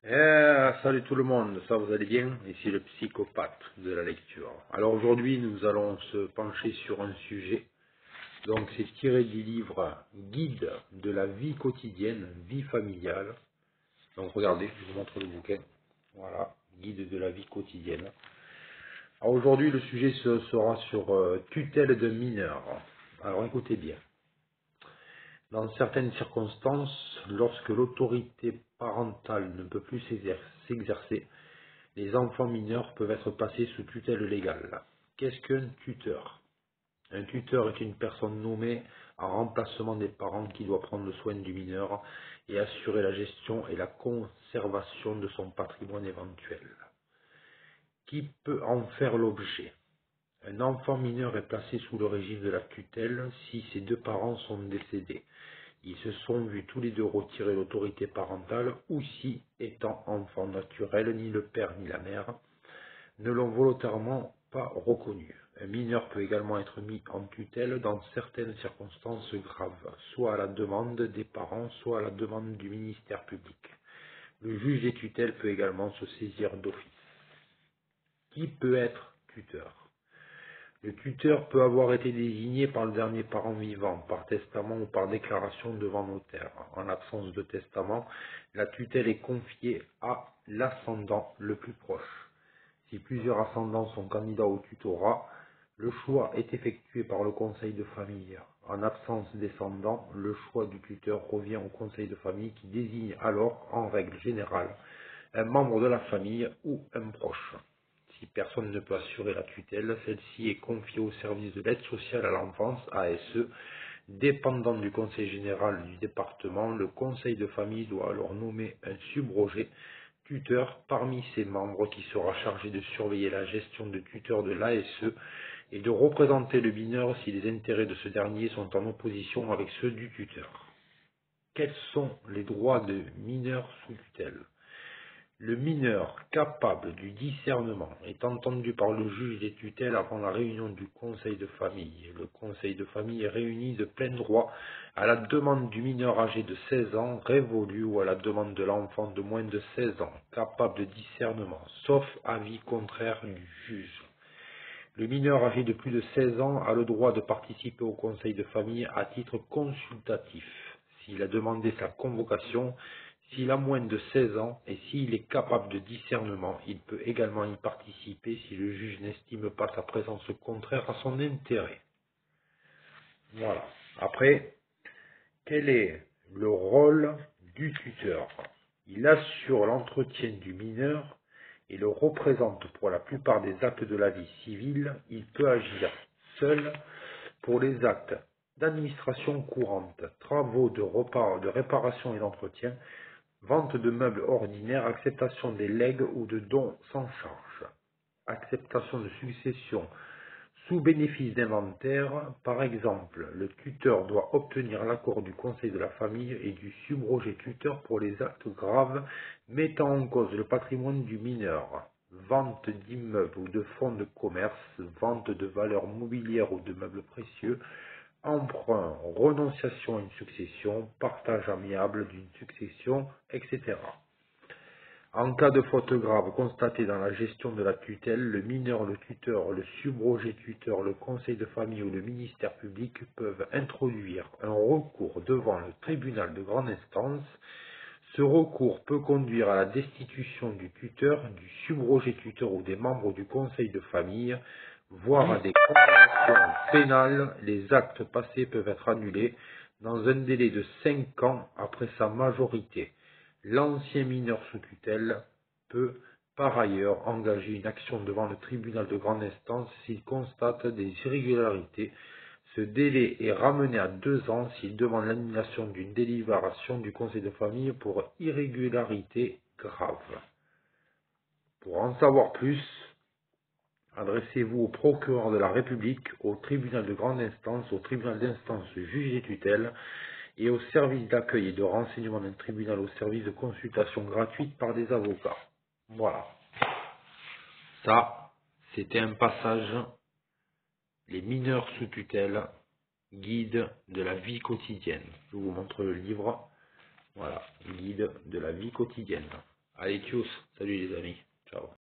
Salut tout le monde, ça vous allez bien? Ici le psychopathe de la lecture. Alors aujourd'hui nous allons se pencher sur un sujet, donc c'est tiré du livre Guide de la vie quotidienne, vie familiale. Donc regardez, je vous montre le bouquin. Voilà, Guide de la vie quotidienne. Alors aujourd'hui le sujet sera sur tutelle de mineurs. Alors écoutez bien. Dans certaines circonstances, lorsque l'autorité parentale ne peut plus s'exercer, les enfants mineurs peuvent être passés sous tutelle légale. Qu'est-ce qu'un tuteur? Un tuteur est une personne nommée en remplacement des parents qui doit prendre soin du mineur et assurer la gestion et la conservation de son patrimoine éventuel. Qui peut en faire l'objet? Un enfant mineur est placé sous le régime de la tutelle si ses deux parents sont décédés. Ils se sont vus tous les deux retirer l'autorité parentale ou si, étant enfants naturels, ni le père ni la mère ne l'ont volontairement pas reconnu. Un mineur peut également être mis en tutelle dans certaines circonstances graves, soit à la demande des parents, soit à la demande du ministère public. Le juge des tutelles peut également se saisir d'office. Qui peut être tuteur? Le tuteur peut avoir été désigné par le dernier parent vivant, par testament ou par déclaration devant notaire. En l'absence de testament, la tutelle est confiée à l'ascendant le plus proche. Si plusieurs ascendants sont candidats au tutorat, le choix est effectué par le conseil de famille. En absence descendant, le choix du tuteur revient au conseil de famille qui désigne alors, en règle générale, un membre de la famille ou un proche. Si personne ne peut assurer la tutelle, celle-ci est confiée au service de l'aide sociale à l'enfance, ASE, dépendant du conseil général du département. Le conseil de famille doit alors nommer un subrogé tuteur parmi ses membres qui sera chargé de surveiller la gestion de tuteur de l'ASE et de représenter le mineur si les intérêts de ce dernier sont en opposition avec ceux du tuteur. Quels sont les droits de mineur sous tutelle? Le mineur capable du discernement est entendu par le juge des tutelles avant la réunion du conseil de famille. Le conseil de famille est réuni de plein droit à la demande du mineur âgé de 16 ans révolu ou à la demande de l'enfant de moins de 16 ans capable de discernement, sauf avis contraire du juge. Le mineur âgé de plus de 16 ans a le droit de participer au conseil de famille à titre consultatif, s'il a demandé sa convocation, s'il a moins de 16 ans et s'il est capable de discernement. Il peut également y participer si le juge n'estime pas sa présence contraire à son intérêt. Voilà. Après, quel est le rôle du tuteur? Il assure l'entretien du mineur et le représente pour la plupart des actes de la vie civile. Il peut agir seul pour les actes d'administration courante, travaux de réparation et d'entretien, vente de meubles ordinaires, acceptation des legs ou de dons sans charge, acceptation de succession sous bénéfice d'inventaire. Par exemple, le tuteur doit obtenir l'accord du conseil de la famille et du subrogé tuteur pour les actes graves mettant en cause le patrimoine du mineur. Vente d'immeubles ou de fonds de commerce, vente de valeurs mobilières ou de meubles précieux, emprunt, renonciation à une succession, partage amiable d'une succession, etc. En cas de faute grave constatée dans la gestion de la tutelle, le mineur, le tuteur, le subrogé tuteur, le conseil de famille ou le ministère public peuvent introduire un recours devant le tribunal de grande instance. Ce recours peut conduire à la destitution du tuteur, du subrogé tuteur ou des membres du conseil de famille, voire à des condamnations pénales. Les actes passés peuvent être annulés dans un délai de 5 ans après sa majorité. L'ancien mineur sous tutelle peut par ailleurs engager une action devant le tribunal de grande instance s'il constate des irrégularités. Ce délai est ramené à 2 ans s'il demande l'annulation d'une délibération du conseil de famille pour irrégularité grave. Pour en savoir plus, adressez-vous au procureur de la République, au tribunal de grande instance, au tribunal d'instance juge et tutelle et au service d'accueil et de renseignement d'un tribunal au service de consultation gratuite par des avocats. Voilà. Ça, c'était un passage, les mineurs sous tutelle, guide de la vie quotidienne. Je vous montre le livre. Voilà, guide de la vie quotidienne. Allez, tchuss, salut les amis, ciao.